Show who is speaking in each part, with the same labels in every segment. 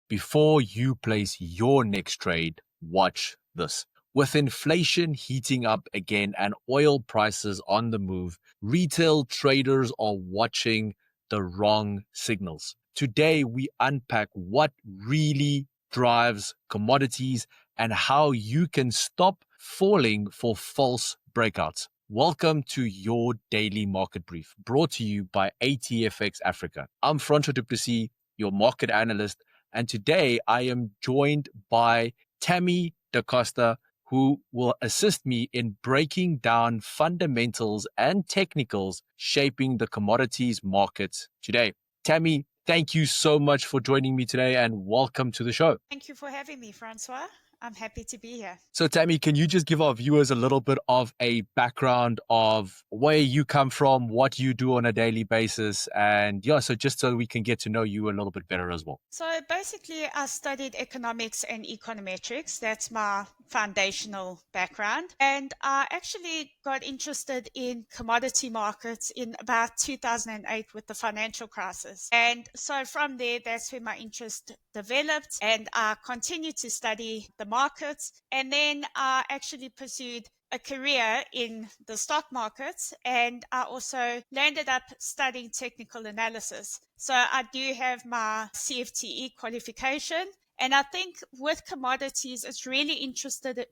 Speaker 1: Before you place your next trade, watch this. With inflation heating up again and oil prices on the move, retail traders are watching the wrong signals. Today, we unpack what really drives commodities and how you can stop falling for false breakouts. Welcome to your daily market brief, brought to you by ATFX Africa. I'm Francois du Plessis, your market analyst, and today I am joined by Tammy Da Costa, who will assist me in breaking down fundamentals and technicals shaping the commodities markets today. Tammy, thank you so much for joining me today and welcome to the show.
Speaker 2: Thank you for having me, Francois. I'm happy to be here.
Speaker 1: So, Tammy, can you just give our viewers a little bit of a background of where you come from, what you do on a daily basis, and so just so we can get to know you a little bit better as well.
Speaker 2: So basically, I studied economics and econometrics. That's my foundational background. And I actually got interested in commodity markets in about 2008 with the financial crisis. And so from there, that's where my interest developed. And I continued to study the markets. And then I actually pursued a career in the stock markets, and I also landed up studying technical analysis. So I do have my CFTE qualification. And I think with commodities, it's really interested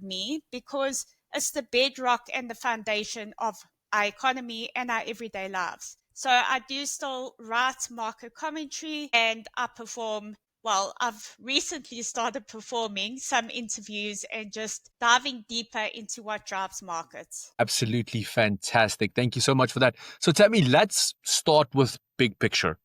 Speaker 2: me because it's the bedrock and the foundation of our economy and our everyday lives. So I do still write market commentary, and I've recently started performing some interviews and just diving deeper into what drives markets.
Speaker 1: Absolutely fantastic. Thank you so much for that. So, Tammy, let's start with big picture.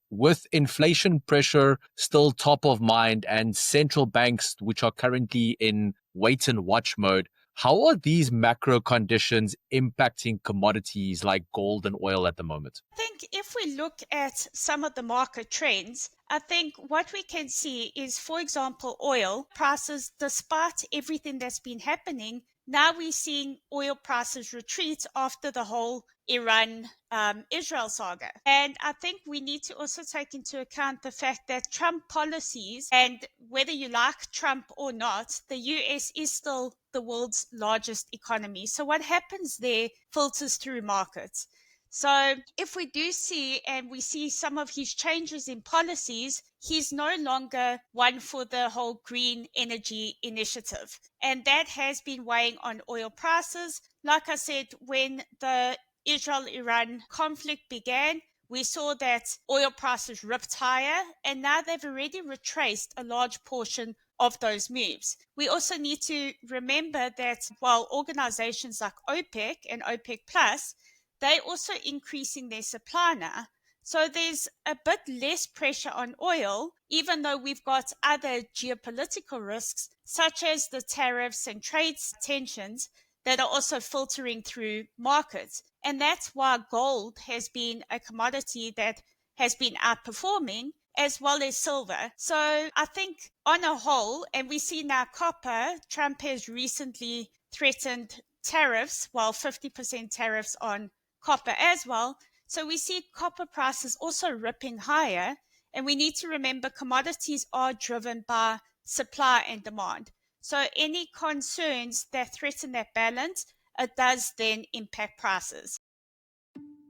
Speaker 1: With inflation pressure still top of mind and central banks, which are currently in wait and watch mode, how are these macro conditions impacting commodities like gold and oil at the moment?
Speaker 2: I think if we look at some of the market trends, I think what we can see is, for example, oil prices, despite everything that's been happening, now we're seeing oil prices retreat after the whole Iran-Israel saga. And I think we need to also take into account the fact that Trump policies, and whether you like Trump or not, the US is still the world's largest economy. So what happens there filters through markets. So if we do see, and we see some of his changes in policies, he's no longer one for the whole green energy initiative. And that has been weighing on oil prices. Like I said, when the Israel-Iran conflict began, we saw that oil prices ripped higher, and now they've already retraced a large portion of those moves. We also need to remember that while organizations like OPEC and OPEC Plus, they're also increasing their supply now. So there's a bit less pressure on oil, even though we've got other geopolitical risks, such as the tariffs and trade tensions that are also filtering through markets. And that's why gold has been a commodity that has been outperforming, as well as silver. So I think on a whole, and we see now copper, Trump has recently threatened tariffs, 50% tariffs on copper as well. So we see copper prices also ripping higher. And we need to remember commodities are driven by supply and demand. So any concerns that threaten that balance, it does then impact prices.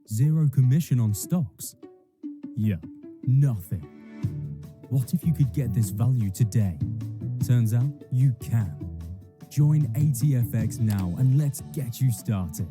Speaker 3: Zero commission on stocks? Yeah, nothing. What if you could get this value today? Turns out you can. Join ATFX now and let's get you started.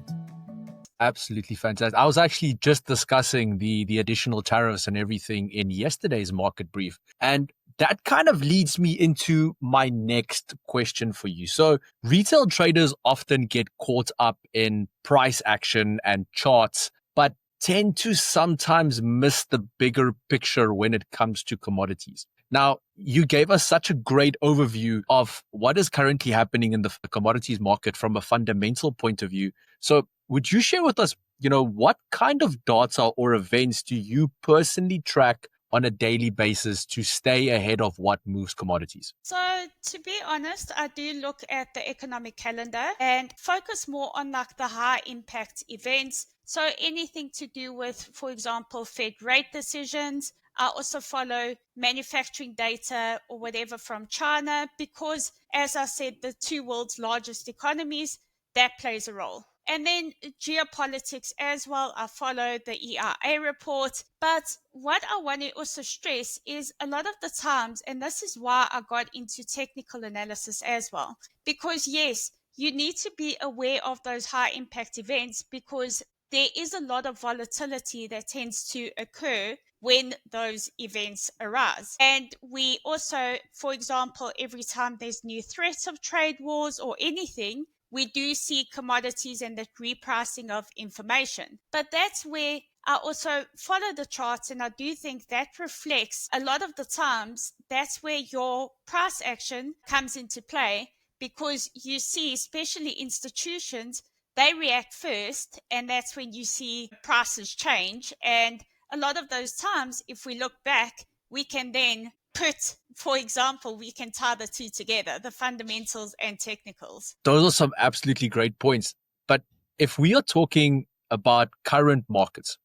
Speaker 1: Absolutely fantastic. I was actually just discussing the additional tariffs and everything in yesterday's market brief. And that kind of leads me into my next question for you. So retail traders often get caught up in price action and charts, but tend to sometimes miss the bigger picture when it comes to commodities. Now, you gave us such a great overview of what is currently happening in the commodities market from a fundamental point of view. So would you share with us, what kind of data or events do you personally track on a daily basis to stay ahead of what moves commodities?
Speaker 2: So to be honest, I do look at the economic calendar and focus more on like the high impact events. So anything to do with, for example, Fed rate decisions, I also follow manufacturing data or whatever from China because, as I said, the two world's largest economies, that plays a role. And then geopolitics as well. I follow the EIA report. But what I want to also stress is a lot of the times, and this is why I got into technical analysis as well, because yes, you need to be aware of those high impact events because there is a lot of volatility that tends to occur when those events arise. And we also, for example, every time there's new threats of trade wars or anything, we do see commodities and the repricing of information. But that's where I also follow the charts, and I do think that reflects a lot of the times that's where your price action comes into play, because you see, especially institutions, they react first, and that's when you see prices change. And a lot of those times, if we look back, we can then put, for example, we can tie the two together, the fundamentals and technicals.
Speaker 1: Those are some absolutely great points. But if we are talking about current markets,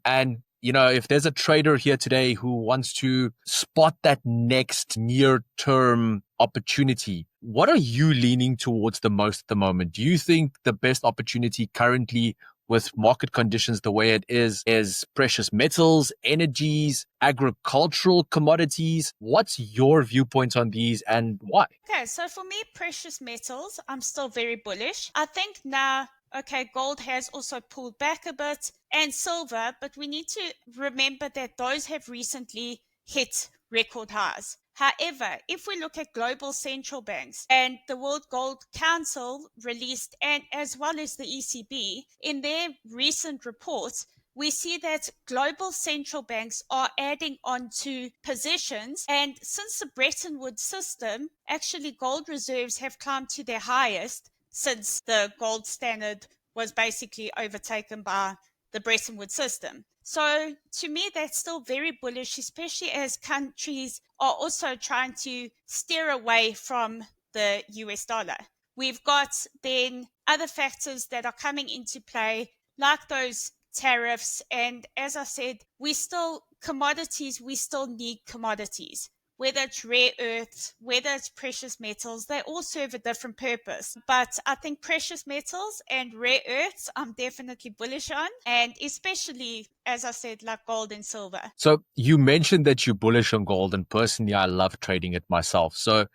Speaker 1: and if there's a trader here today who wants to spot that next near-term opportunity, what are you leaning towards the most at the moment? Do you think the best opportunity currently with market conditions the way it is precious metals, energies, agricultural commodities? What's your viewpoint on these and why?
Speaker 2: Okay, so for me, precious metals, I'm still very bullish. I think now, okay, gold has also pulled back a bit, and silver, but we need to remember that those have recently hit record highs. However, if we look at global central banks, and the World Gold Council released, and as well as the ECB, in their recent reports, we see that global central banks are adding on to positions. And since the Bretton Woods system, actually gold reserves have climbed to their highest since the gold standard was basically overtaken by the Bretton Woods system. So to me, that's still very bullish, especially as countries are also trying to steer away from the US dollar. We've got then other factors that are coming into play, like those tariffs. And as I said, we still need commodities. Whether it's rare earths, whether it's precious metals, they all serve a different purpose. But I think precious metals and rare earths, I'm definitely bullish on, and especially, as I said, like gold and silver.
Speaker 1: So you mentioned that you're bullish on gold, and personally, I love trading it myself. So,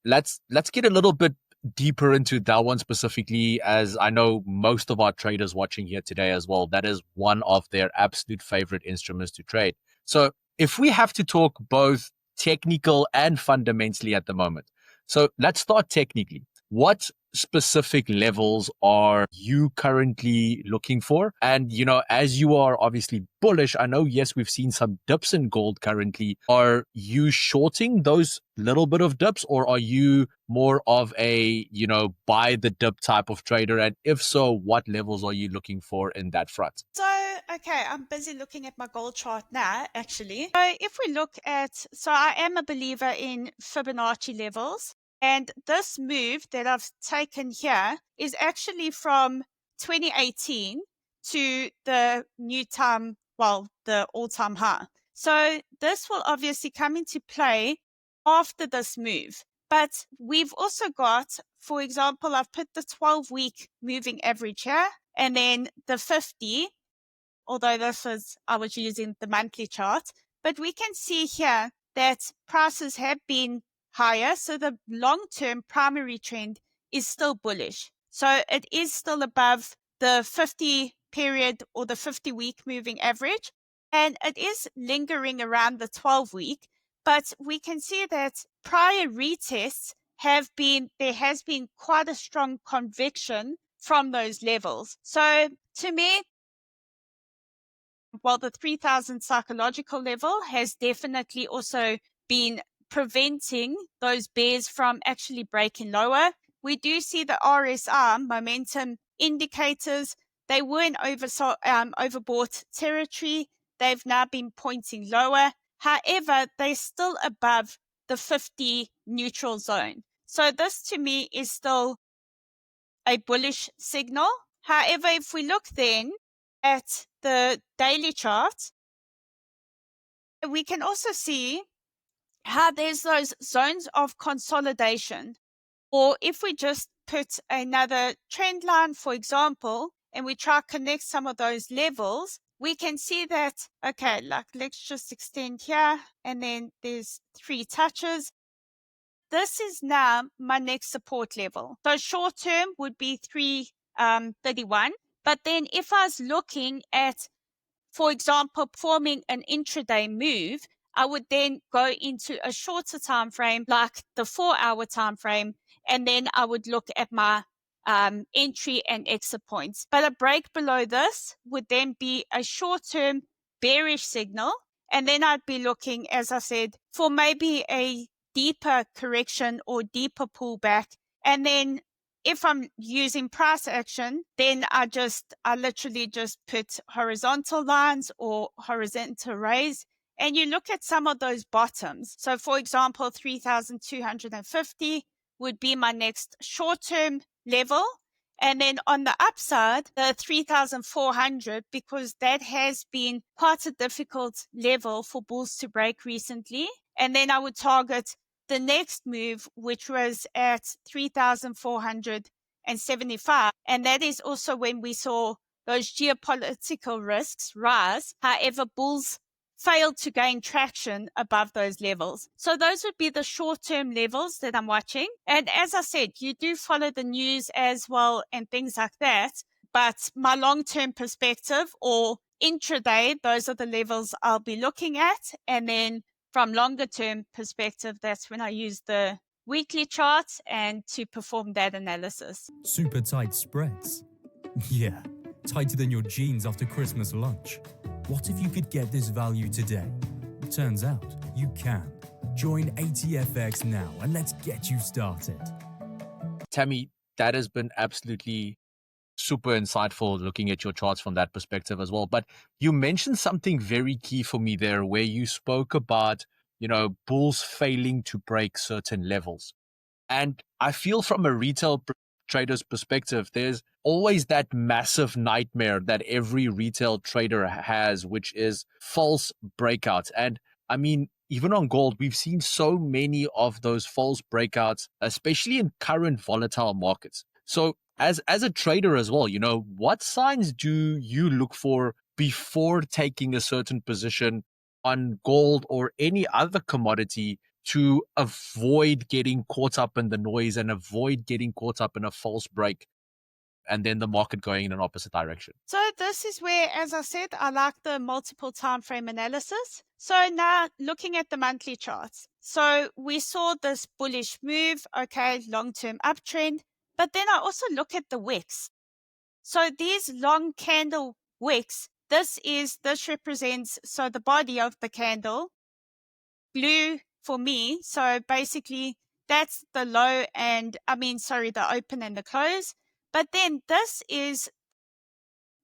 Speaker 1: let's get a little bit deeper into that one specifically, as I know most of our traders watching here today as well, that is one of their absolute favorite instruments to trade. So if we have to talk both technical and fundamentally at the moment, so let's start technically. What specific levels are you currently looking for? And, as you are obviously bullish, I know, yes, we've seen some dips in gold currently. Are you shorting those little bit of dips, or are you more of a, buy the dip type of trader? And if so, what levels are you looking for in that front?
Speaker 2: So, okay, I'm busy looking at my gold chart now, actually. So if we look at, so I am a believer in Fibonacci levels. And this move that I've taken here is actually from 2018 to the new time, the all-time high. So this will obviously come into play after this move. But we've also got, for example, I've put the 12-week moving average here, and then the 50, although I was using the monthly chart. But we can see here that prices have been higher, so the long-term primary trend is still bullish. So it is still above the 50 period or the 50-week moving average, and it is lingering around the 12-week. But we can see that prior retests there has been quite a strong conviction from those levels. So to me, while the 3,000 psychological level has definitely also been preventing those bears from actually breaking lower, we do see the RSI momentum indicators. They were in overbought territory. They've now been pointing lower. However, they're still above the 50 neutral zone. So this to me is still a bullish signal. However, if we look then at the daily chart, We can also see how there's those zones of consolidation. Or if we just put another trend line, for example, and we try to connect some of those levels, we can see that, okay, like let's just extend here, and then there's 3 touches. This is now my next support level. So short term would be 331. But then if I was looking at, for example, forming an intraday move, I would then go into a shorter time frame, like the 4-hour time frame, and then I would look at my entry and exit points. But a break below this would then be a short-term bearish signal, and then I'd be looking, as I said, for maybe a deeper correction or deeper pullback. And then if I'm using price action, then I literally just put horizontal lines or horizontal rays, and you look at some of those bottoms. So for example, 3,250 would be my next short-term level. And then on the upside, the 3,400, because that has been quite a difficult level for bulls to break recently. And then I would target the next move, which was at 3,475. And that is also when we saw those geopolitical risks rise. However, bulls failed to gain traction above those levels. So those would be the short-term levels that I'm watching. And as I said, you do follow the news as well and things like that. But my long-term perspective or intraday, those are the levels I'll be looking at. And then from longer term perspective, that's when I use the weekly charts and to perform that analysis.
Speaker 3: Super tight spreads. Yeah, tighter than your jeans after Christmas lunch. What if you could get this value today? Turns out you can. Join ATFX now and let's get you started.
Speaker 1: Tammy, that has been absolutely super insightful looking at your charts from that perspective as well. But you mentioned something very key for me there where you spoke about, bulls failing to break certain levels. And I feel from a retail trader's perspective, there's always that massive nightmare that every retail trader has, which is false breakouts. And I mean, even on gold, we've seen so many of those false breakouts, especially in current volatile markets. So as a trader as well, what signs do you look for before taking a certain position on gold or any other commodity to avoid getting caught up in the noise and avoid getting caught up in a false break and then the market going in an opposite direction?
Speaker 2: So this is where, as I said, I like the multiple time frame analysis. So now looking at the monthly charts. So we saw this bullish move, okay, long-term uptrend, but then I also look at the wicks. So these long candle wicks, this represents, so the body of the candle, blue for me. So basically that's the low and, the open and the close. But then this is,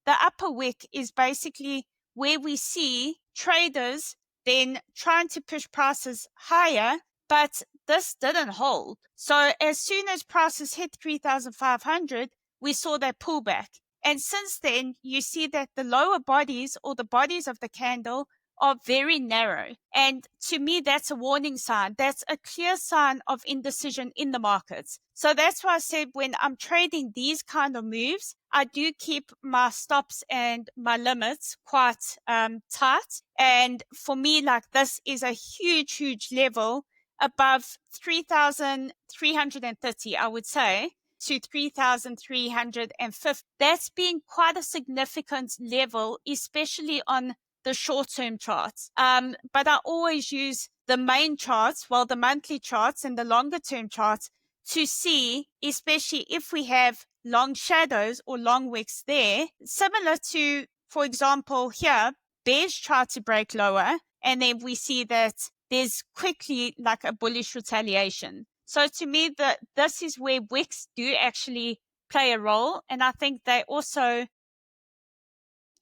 Speaker 2: the upper wick is basically where we see traders then trying to push prices higher, but this didn't hold. So as soon as prices hit 3,500, we saw that pullback. And since then, you see that the lower bodies or the bodies of the candle are very narrow. And to me, that's a warning sign. That's a clear sign of indecision in the markets. So that's why I said when I'm trading these kind of moves, I do keep my stops and my limits quite tight. And for me, like this is a huge, huge level above 3,330, I would say, to 3,350. That's been quite a significant level, especially on the short-term charts. But I always use the main charts, the monthly charts and the longer-term charts to see, especially if we have long shadows or long wicks there, similar to, for example, here, bears try to break lower, and then we see that there's quickly like a bullish retaliation. So to me, this is where wicks do actually play a role, and I think they also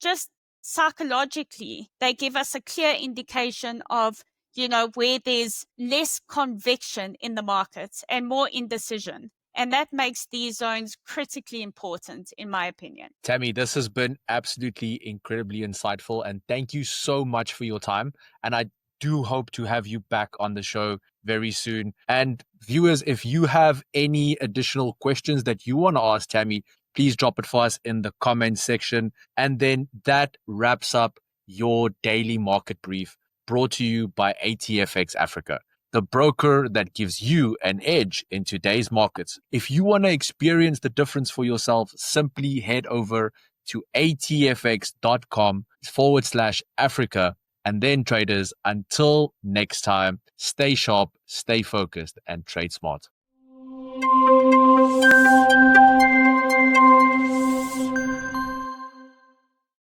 Speaker 2: just psychologically, they give us a clear indication of, where there's less conviction in the markets and more indecision. And that makes these zones critically important, in my opinion.
Speaker 1: Tammy, this has been absolutely incredibly insightful. And thank you so much for your time. And I do hope to have you back on the show very soon. And viewers, if you have any additional questions that you want to ask Tammy, please drop it for us in the comments section. And then that wraps up your daily market brief, brought to you by ATFX Africa, the broker that gives you an edge in today's markets. If you want to experience the difference for yourself, simply head over to atfx.com/Africa. And then, traders, until next time, stay sharp, stay focused, and trade smart.